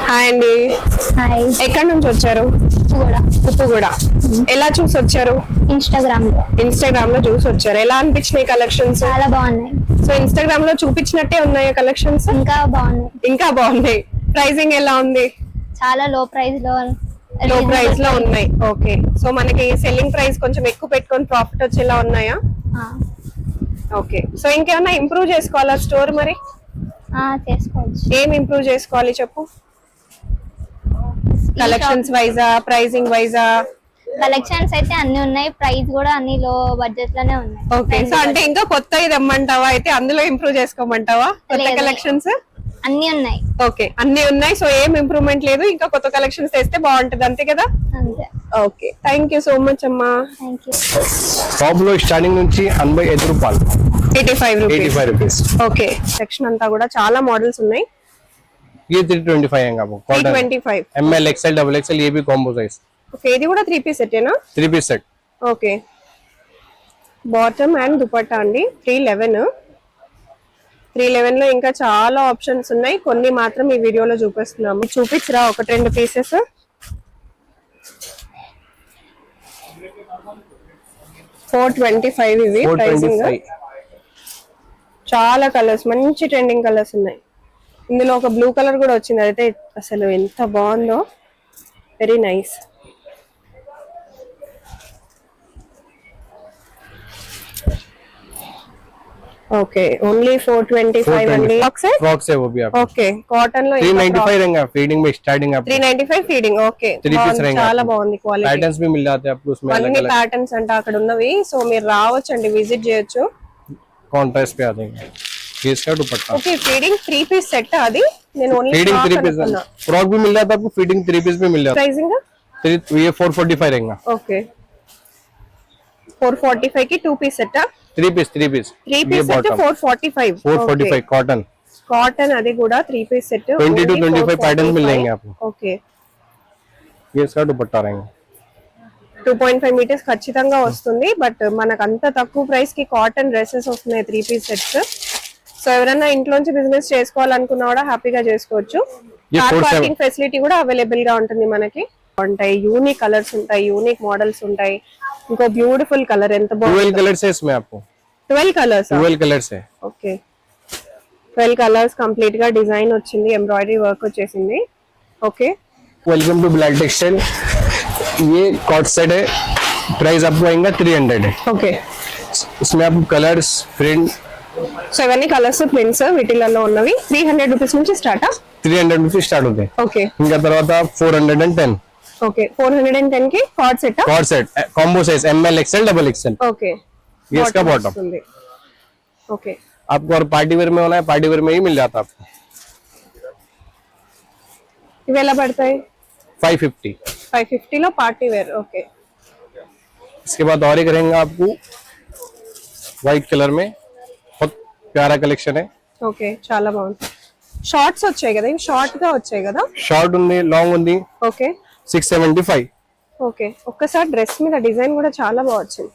Hi అండి. Hi. ఎక్కడి నుంచి వచ్చారు? ఉప్పుగూడ. ఎలా చూసి వచ్చారు? ఇన్స్టాగ్రామ్ లో చూసి వచ్చారు. ఎలా అనిపించినాయి కలెక్షన్స్? చాలా బాగున్నాయి. సో ఇన్స్టాగ్రామ్ లో చూపించినట్టే ఉన్నాయా కలెక్షన్స్? ఇంకా బాగున్నాయి. ప్రైసింగ్ ఎలా ఉంది? చాలా లో ప్రైస్ లో ఉన్నాయి. ఓకే, సో మనకి సెల్లింగ్ ప్రైస్ కొంచెం ఎక్కువ పెట్టుకొని ప్రాఫిట్ వచ్చేలా ఉన్నాయా? ఓకే, సో ఇంకేమైనా ఇంప్రూవ్ చేసుకోవాలా స్టోర్? మరి చేసుకోవచ్చు. ఏం ఇంప్రూవ్ చేసుకోవాలి చెప్పు? కలెక్షన్స్ వైజా, ప్రైసింగ్ వైజా? కలెక్షన్స్ అయితే అన్ని ఉన్నాయి, ప్రైస్ కూడా అన్ని లో బడ్జెట్ లోనే ఉన్నాయి. ఓకే, సో అంటే ఇంకా కొత్త ఇదమ్మంటావా? అయితే అందులో ఇంప్రూవ్ చేసుకోమంటావా? కొత్త కలెక్షన్స్ అన్ని ఉన్నాయి. ఓకే, అన్ని ఉన్నాయి. సో ఏం ఇంప్రూవ్మెంట్ లేదు, ఇంకా కొత్త కలెక్షన్స్ తెస్తే బాగుంటది, అంతే కదా? అంతే. Okay, thank you so much అమ్మా. టాప్ లో స్టార్టింగ్ నుంచి 85 రూపాయలు, 85 రూపీస్. ఓకే, సెక్షన్ అంతా కూడా చాలా మోడల్స్ ఉన్నాయి. ये 325 है आपको, 325 ML XL डबल XL ये भी कॉम्बो साइज. ఓకే, ఇది కూడా 3 పీస్ సెట్ ఏనా? 3 piece set. Okay, bottom and dupatta అండి. 311 లో ఇంకా చాలా ఆప్షన్స్ ఉన్నాయి, కొన్ని మాత్రం ఈ వీడియోలో చూపిస్తున్నాము. చూపించరా ఒక 2 పీసెస్? $425 ఇవి ప్రైసింగ్. చాలా కలర్స్, మంచి ట్రెండింగ్ కలర్స్ ఉన్నాయి. ఇందులో ఒక బ్లూ కలర్ కూడా వచ్చింది, అయితే అసలు ఎంత బాగుందో, వెరీ నైస్. ఓకే, ఓన్లీ 425 అండి. फ्रॉक्स है वो भी आपको. ఓకే, కాటన్ లో 395 रहेगा फीडिंग में स्टार्टिंग आपको. 395 ఫీడింగ్. ఓకే, చాలా బాగుంది క్వాలిటీ. पैटर्न्स भी मिल जाते हैं आपको उसमें, अलग అన్ని अलग ప్యాటర్న్స్ అంటే అక్కడ ఉన్నవి. సో మీరు రావచ్చండి, విజిట్ చేయొచ్చు. कॉन्ट्रास्ट पे आ जाएंगे. ये इसका dupatta. Okay, feeding 3 piece set అది. నేను ఓన్లీ फीडिंग 3 पीस फ्रॉक भी मिल जाता है आपको, फीडिंग 3 पीस भी मिल जाता है. ప్రైసింగ్ ये 445 रहेगा. ఓకే, 445 కి 2 piece set. 3 piece 3 piece set 445. 445 cotton. Cotton అది కూడా 3 పీస్ సెట్. 20 to 25 पैटर्न मिल जाएंगे आपको. ఓకే, ये इसका दुपट्टा रहेगा. 2.5 మీటర్స్ ఖచ్చితంగా వస్తుంది. బట్ మనకు అంత తక్కువ ప్రైస్ కి కాటన్ డ్రెస్సెస్ వస్తున్నాయి 3 పీస్ సెట్స్. సో ఎవరైనా ఇంట్లోంచి బిజినెస్ చేసుకోవాలనుకున్నా కూడా హ్యాపీగా చేసుకోవచ్చు. కార్ పార్కింగ్ ఫెసిలిటీ కూడా అవైలబుల్ గా ఉంటుంది మనకి. ఉంటాయి యూనిక్ కలర్స్ ఉంటాయి, యూనిక్ మోడల్స్ ఉంటాయి. ఇంకో బ్యూటిఫుల్ కలర్, ఎంత బాగుంది. 12 कलर्स है इसमें आपको. 12 కలర్స్. 12 कलर्स है. ఓకే, 12 కలర్స్ కంప్లీట్ గా డిజైన్ వచ్చింది, ఎంబ్రాయిడరీ వర్క్ వచ్చేసింది. Okay, welcome to black textile. ये कॉट सेट है, प्राइस आपको आएगा 300 है. ఓకే, इसमें आपको कलर्स प्रिंट. సో ఇవన్నీ కలర్స్ ప్రింట్స్ వీటిలలో ఉన్నవి. 300 రూపీస్ నుంచి స్టార్ట్. 300 रुपीज स्टार्ट होते हैं. ఓకే, इनका తర్వాత 410. ఓకే, 410 కి cot set. Cot set combo size ML XL double XL. Okay, ये इसका बॉटम. ఓకే, आपको और पार्टी वेयर में होना है, पार्टी वेयर में ही मिल जाता है आपको. ఇవి ఎలా పడతాయి? 550. 550 లో పార్టీ వేర్. ఓకే, इसके बाद और एक रहेगा आपको व्हाइट कलर में, बहुत प्यारा कलेक्शन है. ఓకే, చాలా బాగుంది. షార్ట్స్ వచ్చాయి కదా, ఇవి షార్ట్ గా వచ్చాయి కదా. షార్ట్ ఉంది, లాంగ్ ఉంది. ఓకే, 675. ఓకే, ఒక్కసారి డ్రెస్ మీద డిజైన్ కూడా చాలా బాగా వచ్చింది.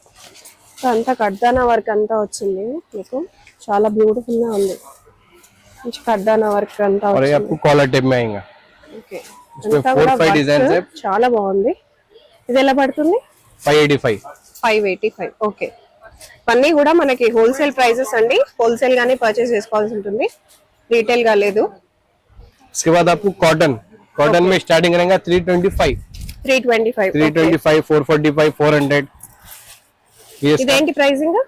అంతా కడ్దానా వర్క్ అంతా వచ్చింది మీకు, చాలా బ్యూటిఫుల్ గా ఉంది. మంచి కడ్దానా వర్క్ అంతా और ये వచ్చింది. आपको कॉलर टाइप में आएगा. ఓకే, इसमें అంతా 4 కూడా 5 डिजाइन है. చాలా బాగుంది. ఇది ఎలా పడుతుంది? 585. 585. ఓకే, ఇవన్నీ కూడా మనకి హోల్సేల్ ప్రైసెస్ అండి. హోల్సేల్ గానే పర్చేస్ చేసుకోవాల్సి ఉంటుంది, రీటైల్ గా లేదు. इसके बाद आपको कॉटन में स्टार्टिंग रहेगा 325. 325. 325, 445, 400. ఇదేంటి ప్రైసింగ్?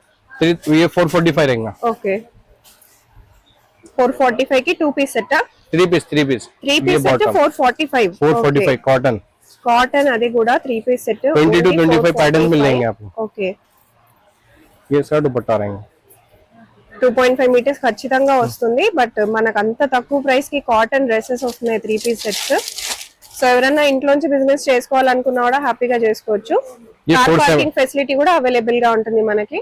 ये 445 रहेगा. ఓకే, 445 కి 2 piece set. 3 piece 3 piece set 445. 445 cotton. Cotton అది కూడా 3 పీస్ సెట్. 20 to 25 पैटर्न मिल जाएंगे आपको. ఓకే, ये इसका दुपट्टा रहेगा. 2.5 మీటర్స్ ఖచ్చితంగా వస్తుంది. బట్ మనకు అంత తక్కువ ప్రైస్ కి కాటన్ డ్రెస్సెస్ వస్తున్నాయి 3 పీస్ సెట్స్. సో ఎవరైనా ఇంట్లోంచి బిజినెస్ చేసుకోవాలనుకున్నా కూడా హ్యాపీగా చేసుకోవచ్చు. కార్ పార్కింగ్ ఫెసిలిటీ కూడా అవైలబుల్ గా ఉంటుంది మనకి.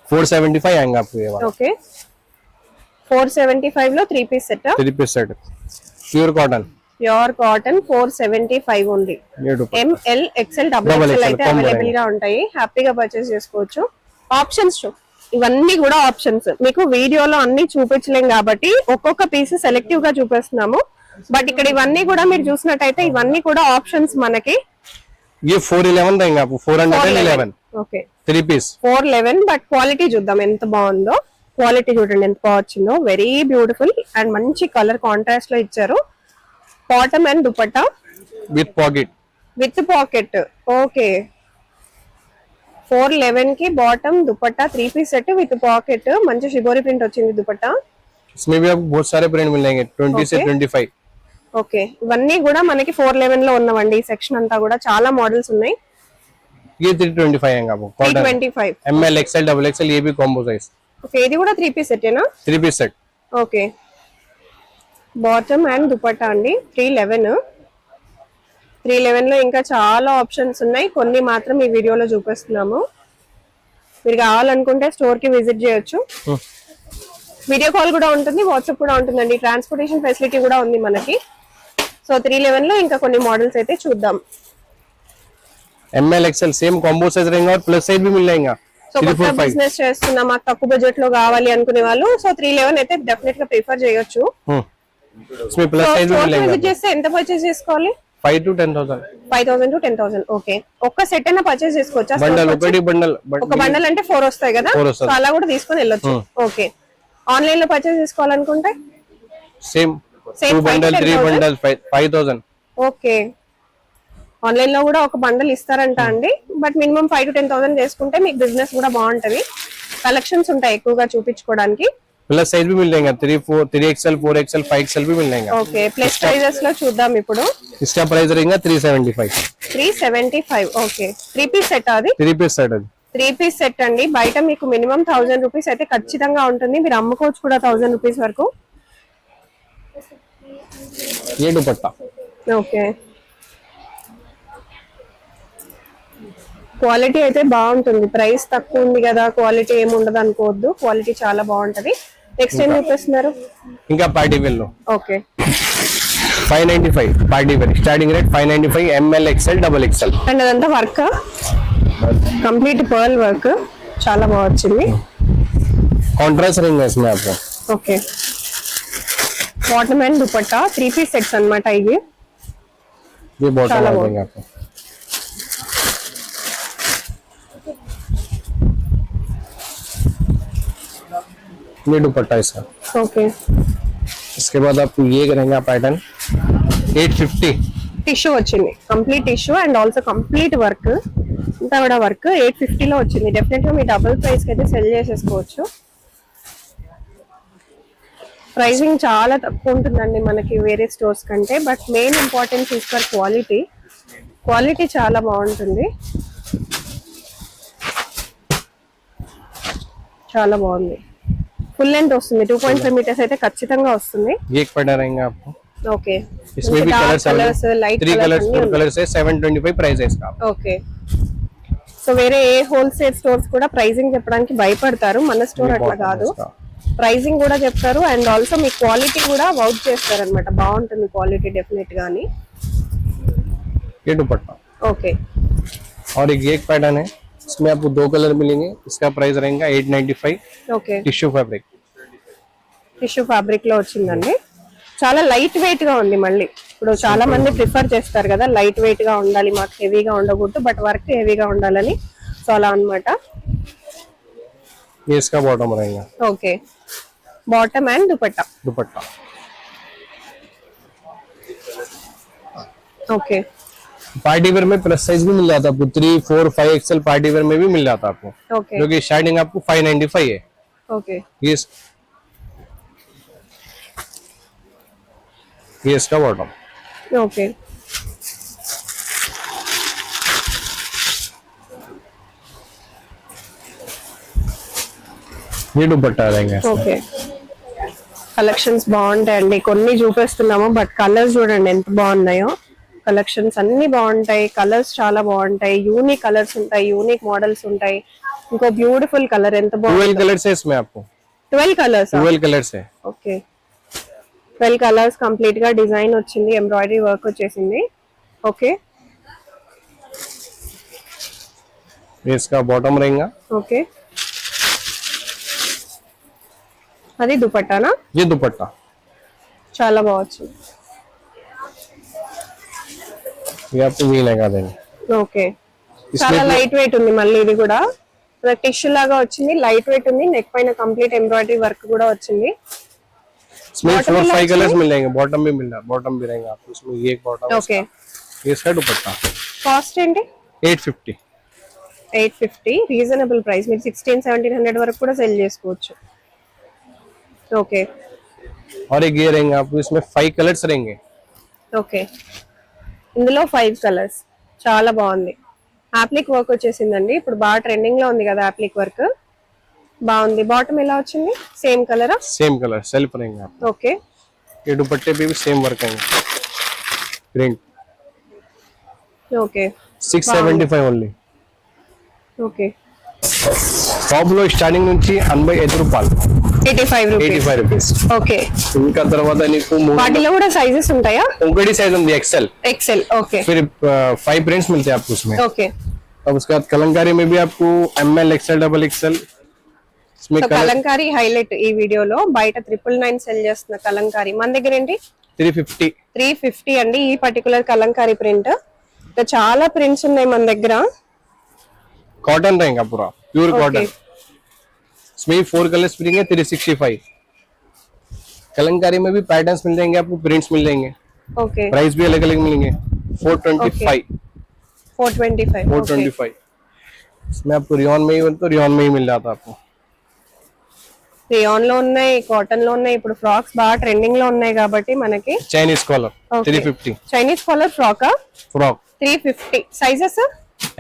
475 आएगा आपको ये वाला. ఓకే, 475 లో 3 piece set. 3 piece set pure cotton. Pure cotton 475 ఉంది. ML XL డబుల్ XL అయితే అవైలబుల్ గా ఉంటాయి, హ్యాపీగా పర్చేస్ చేసుకోవచ్చు. ఆప్షన్స్ ఇవన్నీ కూడా ఆప్షన్స్ మీకు వీడియోలో అన్ని చూపించలేం కాబట్టి ఒక్కొక్క పీస్ సెలెక్టివ్ గా చూపిస్తున్నాము. బట్ ఇక్కడ ఇవన్నీ కూడా మీరు చూసినట్టయితే ఇవన్నీ కూడా ఆప్షన్స్ మనకి ये 411 देंगे आपको 411 ఓకే 3 पीस 411 బట్ క్వాలిటీ చూద్దాం ఎంత బాగుందో. క్వాలిటీ చూడండి ఎంత బాగా వచ్చిందో, వెరీ బ్యూటిఫుల్ అండ్ మంచి కలర్ కాంట్రాస్ట్ లో ఇచ్చారు. Bottom and dupatta with pocket with pocket. Okay 411 కి bottom dupatta 3 piece set with pocket. మంచి షిబోరి ప్రింట్ వచ్చింది దుపట్టా. इसमें भी आपको बहुत सारे प्रिंट मिलेंगे 20 से 25 ఓకే ఇవన్నీ కూడా మనకి 411 లో ఉన్నవండి. ఈ సెక్షన్ అంతా కూడా చాలా మోడల్స్ ఉన్నాయి. ये 325 आएगा आपको cotton 325 ML XL double XL ये भी कॉम्बो साइज ఓకే ఇది కూడా 3 పీస్ సెటేనా? 3 piece set okay bottom and dupatta అండి 311 లో ఇంకా చాలా ఆప్షన్స్ ఉన్నాయి. కొన్ని మాత్రం ఈ వీడియోలో చూపిస్తున్నాము. మీరు కావాలనుకుంటే స్టోర్ కి విజిట్ చేయొచ్చు. వీడియో కాల్ కూడా ఉంటుంది, వాట్సాప్ కూడా ఉంటుందండి. ట్రాన్స్పోర్టేషన్ ఫెసిలిటీ కూడా ఉంది మనకి. సో 311 లో ఇంకా కొన్ని మోడల్స్ అయితే చూద్దాం. ML XL same combo size रहेगा और प्लस साइज भी मिल जाएगा సో కొత్త బిజినెస్ చేస్తున్నా మాకు తక్కువ బడ్జెట్ లో కావాలి అనుకునే వాళ్ళు సో 311 అయితే డెఫినెట్ గా ప్రిఫర్ చేయొచ్చు. इसमें प्लस साइज भी मिलेगा విజిట్ చేస్తే ఎంత పర్చేస్ చేసుకోవాలి? 5 to 10,000 5,000 to 10,000. ఓకే ఒక్క సెట్ అయినా పర్చేస్ చేసుకోవచ్చా? బండల్ ఒకటి బండల్ ఒక బండల్ అంటే 4 వస్తాయి కదా, 4 వస్తాయి. సో అలా కూడా తీసుకొని వెళ్ళొచ్చు. ఓకే ఆన్లైన్ లో పర్చేస్ చేసుకోవాలనుకుంటే same 2 bundle 3 bundle 5000 okay online లో కూడా ఒక బండల్ ఇస్తారంట అండి. బట్ మినిమం 5 to 10,000 చేసుకుంటే మీకు బిజినెస్ కూడా బాగుంటది. కలెక్షన్స్ ఉంటాయి ఎక్కువగా చూపించుకోవడానికి. प्लस साइज भी मिल जाएगा 3XL 4XL 5XL भी मिल जाएगा. ఓకే ప్లస్ ప్రైజెస్ లో చూద్దాం ఇప్పుడు. इसका प्राइस रहेगा 375 375. ఓకే 3 పీస్ సెట్ అది 3 पीस सेट है 3 పీస్ సెట్ అండి. బయట మీకు మినిమం 1000 రూపీస్ అయితే ఖచ్చితంగా ఉంటుంది. మీరు అమ్ముకోవచ్చు కూడా 1000 రూపీస్ వరకు. ये दुपट्टा ఓకే క్వాలిటీ అయితే బాగుంటుంది. ప్రైస్ తక్కువ ఉంది కదా క్వాలిటీ ఏమి ఉండదు అనుకోవద్దు, క్వాలిటీ చాలా బాగుంటది. నెక్స్ట్ ఏం చూపిస్తున్నారు? इनका पार्टी वेयर लो okay 595 party wear starting rate 595 ML XL double XL and అదంతా వర్క్ కంప్లీట్ పర్ల్ వర్క్ చాలా బాగా వచ్చింది. कॉन्ट्रास्ट रहेंगे इसमें आपको. Okay bottom and dupatta 3 piece sets అన్నమాట ఇవి. ये बॉटम చాలా आ బాగుంది. जाएगा आपको. ये दुपट्टा इसका. ఓకే इसके बाद आपको ये रहेगा पैटर्न 850 టిష్యూ వచ్చింది, complete tissue and also complete work ఇంతా కూడా వర్క్ 850 లో వచ్చింది. డెఫినెట్ గా మీ డబుల్ ప్రైస్ కి అయితే సెల్ చేసేసుకోవచ్చు. ప్రైసింగ్ చాలా తక్కువ ఉంటుందండి మనకి వేరే స్టోర్స్ కంటే. But main importance is for quality. Quality చాలా బాగుంటుంది, చాలా బాగుంది. ఫుల్ లెంత్ వస్తుంది, 2.5 మీటర్స్ అయితే ఖచ్చితంగా వస్తుంది. ये एक पैटर्न रहेगा आपको. ఓకే इसमें भी colours light 3 colours colours 4 colours है 725 प्राइस है इसका. ఓకే సో వేరే ఏ హోల్సేల్ స్టోర్స్ కూడా ప్రైసింగ్ చెప్పడానికి భయపడతారు. మన స్టోర్ అట్లా కాదు, ప్రైసింగ్ కూడా చెప్తారు అండ్ ఆల్సో మీ క్వాలిటీ కూడా అవుట్ చేస్తారు అనమాట. బాగుంటుంది క్వాలిటీ డెఫినెట్ గానీ. ये दुपट्टा ఓకే और एक पैटर्न है इसमें आपको 2 कलर मिलेंगे. इसका प्राइस रहेगा 895 okay tissue fabric. Tissue fabric లో వచ్చిందండి. చాలా లైట్ వెయిట్ గా ఉంది. మళ్ళీ ఇప్పుడు చాలా మంది ప్రిఫర్ చేస్తారు కదా లైట్ వెయిట్ గా ఉండాలి, మాకు హెవీగా ఉండకూడదు, బట్ వర్క్ హెవీగా ఉండాలని. సో అలా అన్నమాట. ये इसका बॉटम रहेगा. Okay bottom and dupatta. Dupatta okay party wear में प्लस साइज भी मिल जाता है आपको 3 4 5XL पार्टी वेयर में भी मिल जाता है आपको. ఓకే जो कि स्टार्टिंग आपको 595 है. ఓకే ये इसका बॉटम. ఓకే ये दुपट्टा रहेगा इसका. ఓకే కలెక్షన్స్ బాగుంటాయండి. కొన్ని చూపిస్తున్నాము బట్ కలర్స్ చూడండి ఎంత బాగున్నాయో. కలెక్షన్స్ అన్ని బాగుంటాయి, కలర్స్ చాలా బాగుంటాయి, యూనిక్ కలర్స్ ఉంటాయి, యూనిక్ మోడల్స్ ఉంటాయి. ఇంకో బ్యూటిఫుల్ కలర్ ఎంత 12 బాగుంది. कलर्स है इसमें आपको. 12 కలర్స్ 12 कलर्स है. ఓకే 12 కలర్స్ కంప్లీట్ గా డిజైన్ వచ్చింది, ఎంబ్రాయిడరీ వర్క్ వచ్చేసింది. ఓకే ये इसका बॉटम रहेगा. ఓకే అది దుపట్టానా? ये दुपट्टा చాలా బాగా వచ్చింది. ये आपको वी लगा देंगे। ఓకే చాలా లైట్ వెయిట్ ఉంది మళ్ళీ ఇది కూడా టిష్యూ లాగా వచ్చింది లైట్ వెయిట్ ఉంది నెక్ పైన కంప్లీట్ ఎంబ్రాయిడరీ వర్క్ కూడా వచ్చింది इसमें 4-5 कलर्स मिल जाएंगे बॉटम भी मिल रहा है बॉटम भी रहेगा आपको इसमें ये एक बॉटम ఓకే ये इसका दुपट्टा కాస్ట్ ఏంటి 850 850 రీజనబుల్ ప్రైస్ మీరు 1600-1700 వరకు కూడా సెల్ చేసుకోవచ్చు ఓకే और एक ये रहेंगे आपको इसमें 5 कलर्स रहेंगे ఓకే ఇందులో 5 కలర్స్ చాలా బాగుంది అప్లిక్ వర్క్ వచ్చేసిందండి ఇప్పుడు బాగా ట్రెండింగ్ లో ఉంది కదా అప్లిక్ వర్క్ బాగుంది బాటమ్ ఎలా వచ్చింది సేమ్ కలరా सेम कलर सेल्फ रहेंगे आप ఓకే ये दुपट्टे पे भी सेम वर्क आएंगे print okay 675 only okay top లో స్టార్టింగ్ నుంచి 85 రూపాయలు 85 రూపీస్ 85 రూపీస్ ఓకే ఇంకా తర్వాత నీకు వాటిలో కూడా సైజెస్ ఉంటాయా उनकड़ी साइज ఉంది एक्सेल एक्सेल ओके फिर 5 प्रिंट्स मिलते हैं आपको उसमें ओके अब उसके बाद कलंकारी में भी आपको ML XL डबल XL इसमें సో కలంకారీ హైలైట్ ఈ వీడియోలో బయట 999 సెల్ చేస్తున్న కలంకారీ మన దగ్గర ఏంటి 350 350 అండి ఈ పర్టికులర్ కలంకారీ ప్రింట్ ఇంకా చాలా ప్రింట్స్ ఉన్నాయి మన దగ్గర कॉटन रहेगा पूरा प्योर कॉटन इसमें 4 कलर्स मिलेंगे 365 कलंकारी में भी पैटर्न्स मिल जाएंगे आपको प्रिंट्स मिल जाएंगे ओके प्राइस भी अलग अलग मिलेंगे 425 425 इसमें आपको रियॉन में ही तो रियॉन में ही मिल जाता है आपको రియాన్ లో ఉన్నాయి కాటన్ లో ఉన్నాయి ఇప్పుడు ఫ్రాక్స్ బాగా ట్రెండింగ్ లో ఉన్నాయి కాబట్టి మనకి Chinese collar 350 Chinese collar frock frock 350 sizes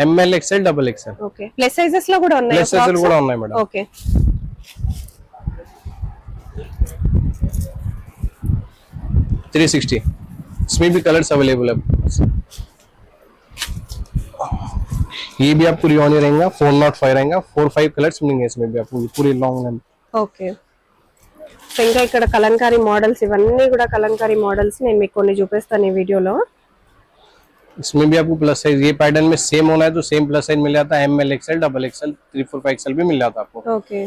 ML XL double XL okay plus sizes లో కూడా ఉన్నాయి ప్లస్ సైజులు కూడా ఉన్నాయి మేడం ఓకే 360 इसमें भी कलर्स अवेलेबल है ये भी आपको रियॉन ही रहेगा 405 रहेगा 4-5 कलर्स मिलेंगे इसमें भी आपको पूरी लॉन्ग लेंथ ఓకే సో ఇంకా ఇక్కడ కలంకారీ మోడల్స్ ఇవన్నీ కూడా కలంకారీ మోడల్స్ నేను మీకు కొన్ని చూపిస్తాను ఈ వీడియోలో इसमें भी आपको प्लस साइज ये पैटर्न में सेम होना है तो सेम प्लस साइज मिल जाता है ML XL double XL 3-4-5 XL भी मिल जाता है आपको ఓకే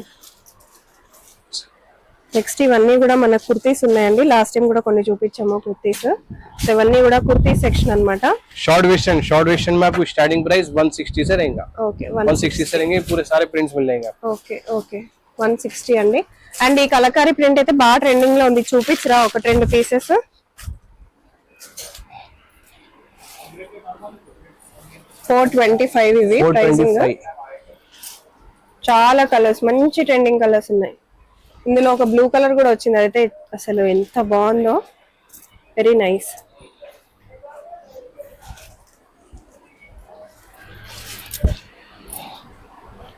నెక్స్ట్ ఇవన్నీ కూడా మన కుర్తీస్ ఉన్నాయండి లాస్ట్ టైం కూడా కొన్ని చూపించాము కుర్తీస్ సో ఇవన్నీ కూడా కుర్తీస్ సెక్షన్ అన్నమాట शॉर्ट वेस्टर्न में आपको स्टार्टिंग प्राइस 160 से रहेगा ఓకే 160 से रहेंगे पूरे सारे प्रिंट्स मिल जाएंगे आपको ఓకే ఓకే 160 అండి అండ్ ఈ కలంకారీ ప్రింట్ అయితే బాగా ట్రెండింగ్ లో ఉంది చూపించరా ఒక 2 పీసెస్ 425 ఇవి ప్రైసింగ్ 425 చాలా కలర్స్ మంచి ట్రెండింగ్ కలర్స్ ఉన్నాయి ఇందులో ఒక బ్లూ కలర్ కూడా వచ్చింది అదైతే అసలు ఎంత బాగుందో వెరీ నైస్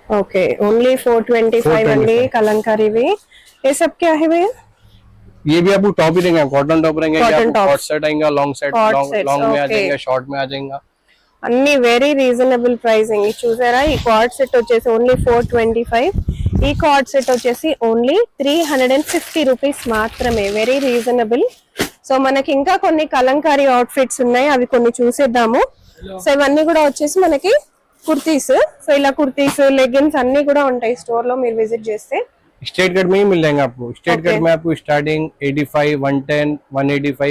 ओके ओनली 425 अंडी कलंकारी भी ये सब क्या है भैया ये भी आपको टॉप ही रहेंगे कॉटन टॉप रहेंगे Cotton tops. शॉर्ट सेट आएगा long set Hot long sets, में आ okay. जाएगा शॉर्ट में आ जाएगा అన్ని వెరీ రీజనబుల్ ప్రైసింగ్ చూసారా ఈ కార్డ్ సెట్ వచ్చేసి ఓన్లీ 425 ఈ కార్డ్ సెట్ వచ్చేసి ఓన్లీ 350 రూపీస్ మాత్రమే వెరీ రీజనబుల్ సో మనకి ఇంకా కొన్ని కలంకారీ అవుట్ఫిట్స్ ఉన్నాయి అవి కొన్ని చూసేద్దాము సో ఇవన్నీ కూడా వచ్చేసి మనకి కుర్తీస్ సో ఇలా కుర్తీస్ లెగిన్స్ అన్ని కూడా ఉంటాయి స్టోర్ లో మీరు విజిట్ చేస్తే स्ट्रेट कट में ही मिल जाएंगे आपको स्ट्रेट कट में आपको स्टार्टिंग 85 110 185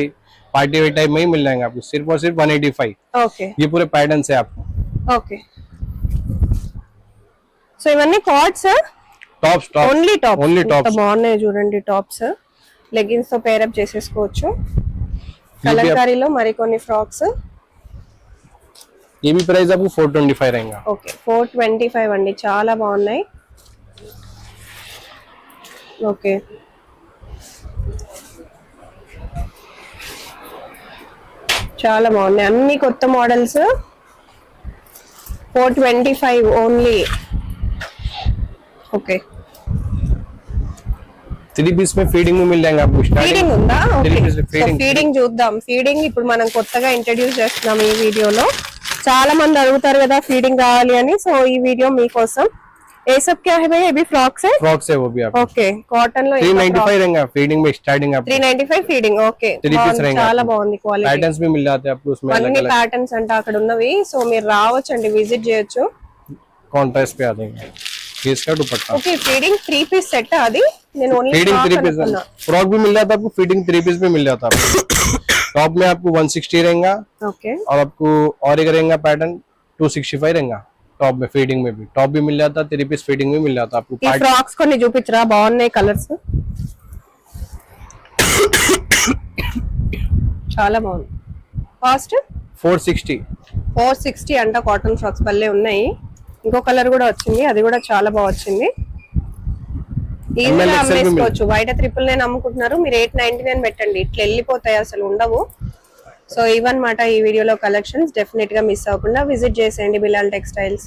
पार्टी वेयर टाइप में ही मिल जाएंगे आपको सिर्फ और सिर्फ 185 ఓకే ये पूरे पैटर्न है आपको ఓకే సో ఇవన్నీ cards tops only top only top బాగున్నాయి చూడండి టాప్స్ లెగిన్స్ తో పేర్ అప్ చేసేసుకోవచ్చు కలంకారీలో మరికొన్ని ఫ్రాక్స్ ये भी प्राइस आपको 425 रहेगा ఓకే 425 అండి చాలా బాగున్నాయి ఓకే చాలా బాగున్నాయి అన్ని కొత్త మోడల్స్ 425 ఓన్లీ ఓకే 3 पीस में फीडिंग में मिल जाएंगे आपको स्टार्टिंग ఫీడింగ్ ఉందా okay 3 piece so feeding feeding చూద్దాం ఫీడింగ్ ఇప్పుడు మనం కొత్తగా ఇంట్రడ్యూస్ చేస్తున్నాం ఈ వీడియోలో చాలా మంది అడుగుతారు కదా ఫీడింగ్ కావాలి అని సో ఈ వీడియో మీకోసం ఏ సబ్ క్యా హై భయ్యా ఇవి ఫ్రాక్స్ है फ्रॉक्स है वो भी आपको ఓకే కాటన్ లో 395 रहेगा फीडिंग में स्टार्टिंग आपको 395 ఫీడింగ్ ఓకే 3 पीस रहेंगे చాలా బాగుంది క్వాలిటీ पैटर्न्स भी मिल जाते हैं आपको उसमें अलग అన్ని अलग ప్యాటర్న్స్ అంటే అక్కడ ఉన్నవి సో మీరు రావచ్చండి విజిట్ చేయొచ్చు कॉन्ट्रास्ट पे आ जाएंगे ये इसका dupatta okay feeding 3 piece set అది నేను ఓన్లీ फीडिंग 3 पीस फ्रॉक भी मिल जाता है आपको फीडिंग 3 पीस भी मिल जाता है आपको टॉप में आपको 160 रहेगा ఓకే और आपको और एक रहेगा पैटर्न 265 रहेगा टॉप में, फीडिंग में भी टॉप भी मिल जाता, 3 पीस फीडिंग में मिल जाता आपको। ఈ ఫ్రాక్స్ కొన్ని చూపించరా, బాగున్నాయి కలర్స్, చాలా బాగుంది. కాస్ట్ 460 460 అంట. కాటన్ ఫ్రాక్స్ భలే ఉన్నాయి. ఇంకో కలర్ కూడా వచ్చింది, అది కూడా చాలా బాగా వచ్చింది. ఈజీగా అమ్మేసుకోవచ్చు. బయట 999 అమ్ముకుంటున్నారు, మీరు 899 పెట్టండి, ఇట్లా వెళ్ళిపోతాయి, అసలు ఉండవు. సో ఇవన్నమాట ఈ వీడియోలో కలెక్షన్స్. డెఫినెట్ గా మిస్ అవ్వకుండా విజిట్ చేసేయండి బిలాల్ టెక్స్టైల్స్.